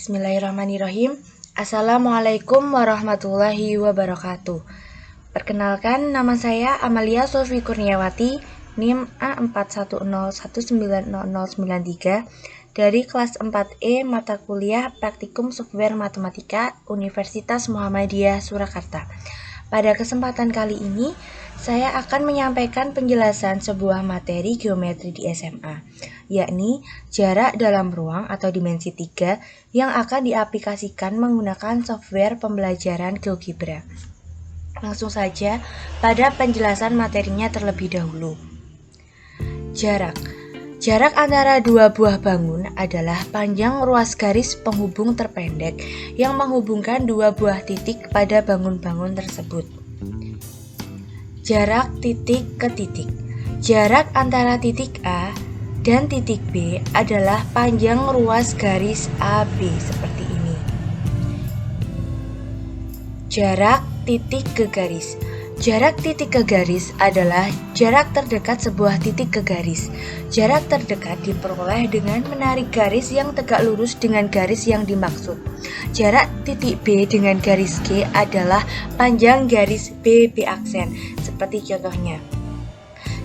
Bismillahirrahmanirrahim. Assalamualaikum warahmatullahi wabarakatuh. Perkenalkan, nama saya Amalia Sofi Kurniawati, NIM A4101900093 dari kelas 4E mata kuliah Praktikum Software Matematika Universitas Muhammadiyah Surakarta. Pada kesempatan kali ini, saya akan menyampaikan penjelasan sebuah materi geometri di SMA, yakni jarak dalam ruang atau dimensi 3 yang akan diaplikasikan menggunakan software pembelajaran GeoGebra. Langsung saja pada penjelasan materinya terlebih dahulu. Jarak antara dua buah bangun adalah panjang ruas garis penghubung terpendek yang menghubungkan dua buah titik pada bangun-bangun tersebut. Jarak titik ke titik. Jarak antara titik A dan titik B adalah panjang ruas garis AB seperti ini. Jarak titik ke garis. Jarak titik ke garis adalah jarak terdekat sebuah titik ke garis. Jarak terdekat diperoleh dengan menarik garis yang tegak lurus dengan garis yang dimaksud. Jarak titik B dengan garis G adalah panjang garis B aksen, seperti contohnya.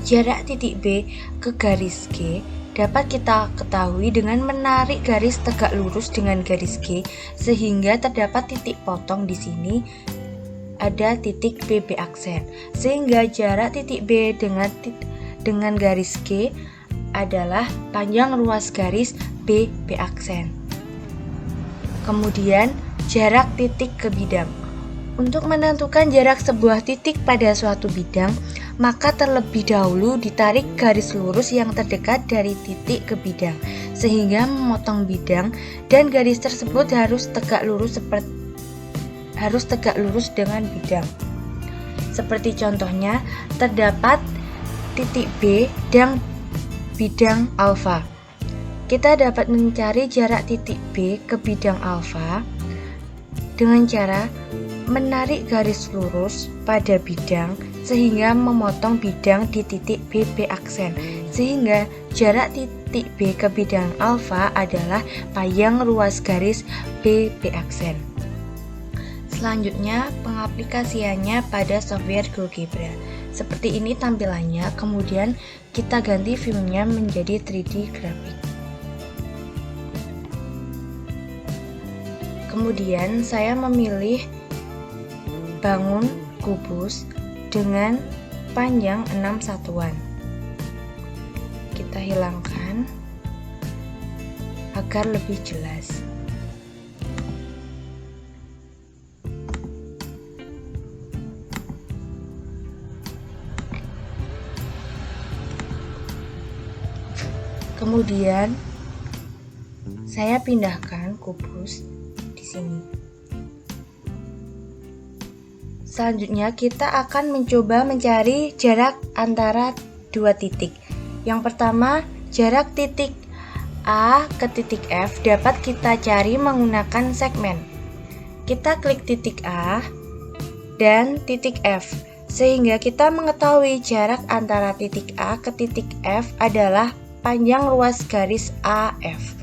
Jarak titik B ke garis G dapat kita ketahui dengan menarik garis tegak lurus dengan garis G, sehingga terdapat titik potong di sini. Ada titik B aksen, sehingga jarak titik B dengan garis G adalah panjang ruas garis B aksen. Kemudian jarak titik ke bidang. Untuk menentukan jarak sebuah titik pada suatu bidang, maka terlebih dahulu ditarik garis lurus yang terdekat dari titik ke bidang, sehingga memotong bidang, dan garis tersebut harus tegak lurus dengan bidang. Seperti contohnya, terdapat titik B dan bidang alfa. Kita dapat mencari jarak titik B ke bidang alfa dengan cara menarik garis lurus pada bidang sehingga memotong bidang di titik B aksen, sehingga jarak titik B ke bidang alfa adalah panjang ruas garis B aksen. Selanjutnya, pengaplikasiannya pada software GeoGebra. Seperti ini tampilannya, kemudian kita ganti view-nya menjadi 3D grafik. Kemudian saya memilih bangun kubus dengan panjang 6 satuan. Kita hilangkan agar lebih jelas. Kemudian saya pindahkan kubus di sini. Selanjutnya kita akan mencoba mencari jarak antara dua titik. Yang pertama, jarak titik A ke titik F dapat kita cari menggunakan segmen. Kita klik titik A dan titik F, sehingga kita mengetahui jarak antara titik A ke titik F adalah panjang ruas garis AF.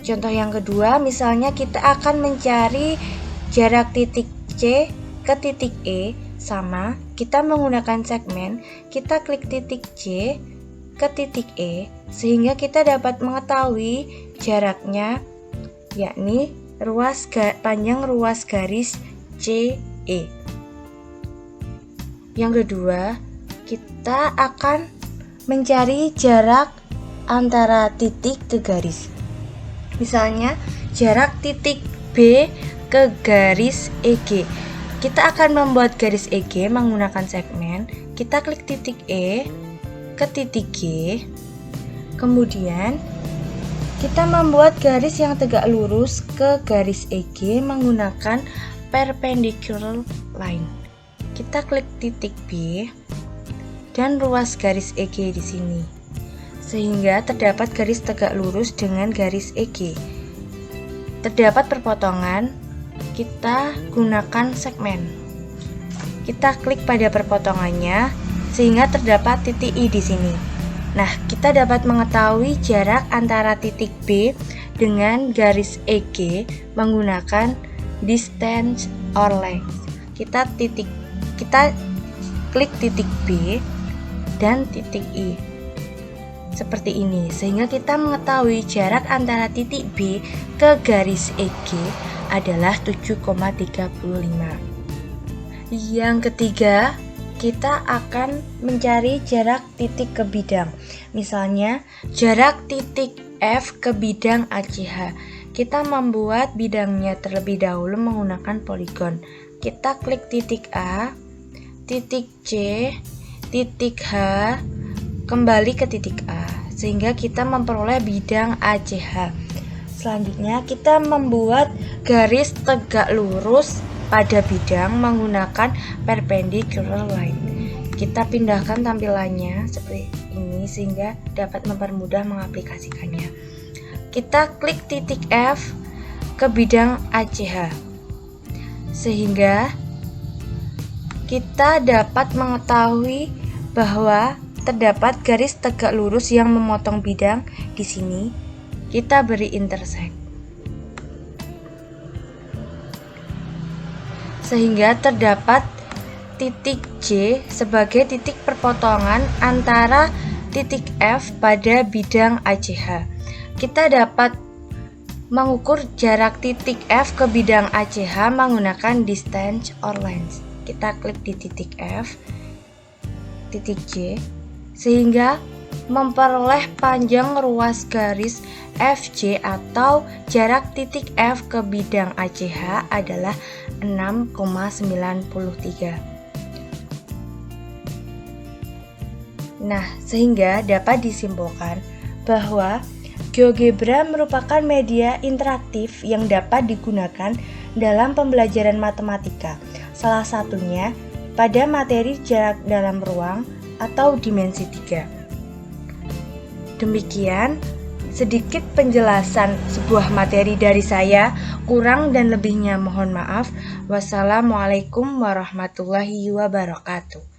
Contoh yang kedua, misalnya kita akan mencari jarak titik C ke titik E sama, kita menggunakan segmen, kita klik titik C ke titik E, sehingga kita dapat mengetahui jaraknya, yakni panjang ruas garis CE. Yang kedua, kita akan mencari jarak antara titik ke garis. Misalnya, jarak titik B ke garis EG. Kita akan membuat garis EG menggunakan segmen. Kita klik titik E ke titik G. Kemudian, kita membuat garis yang tegak lurus ke garis EG menggunakan perpendicular line. Kita klik titik B dan ruas garis EG di sini, sehingga terdapat garis tegak lurus dengan garis EG. Terdapat perpotongan, kita gunakan segmen. Kita klik pada perpotongannya, sehingga terdapat titik I di sini. Nah, kita dapat mengetahui jarak antara titik B dengan garis EG menggunakan distance or length. Kita klik titik B dan titik I seperti ini, sehingga kita mengetahui jarak antara titik B ke garis EG adalah 7,35. Yang ketiga, kita akan mencari jarak titik ke bidang. Misalnya, jarak titik F ke bidang ACH. Kita membuat bidangnya terlebih dahulu menggunakan poligon. Kita klik titik A, titik C, titik H, kembali ke titik A, sehingga kita memperoleh bidang ACH. Selanjutnya, kita membuat garis tegak lurus pada bidang menggunakan perpendicular line. Kita pindahkan tampilannya seperti ini sehingga dapat mempermudah mengaplikasikannya. Kita klik titik F ke bidang ACH, sehingga kita dapat mengetahui bahwa terdapat garis tegak lurus yang memotong bidang. Di sini kita beri intersect, sehingga terdapat titik J sebagai titik perpotongan antara titik F pada bidang ACH. Kita dapat mengukur jarak titik F ke bidang ACH menggunakan distance or length. Kita klik di titik F, titik J, sehingga memperoleh panjang ruas garis FJ atau jarak titik F ke bidang ACH adalah 6,93. Nah, sehingga dapat disimpulkan bahwa GeoGebra merupakan media interaktif yang dapat digunakan dalam pembelajaran matematika, salah satunya pada materi jarak dalam ruang atau dimensi 3. Demikian sedikit penjelasan sebuah materi dari saya, kurang dan lebihnya mohon maaf. Wassalamualaikum warahmatullahi wabarakatuh.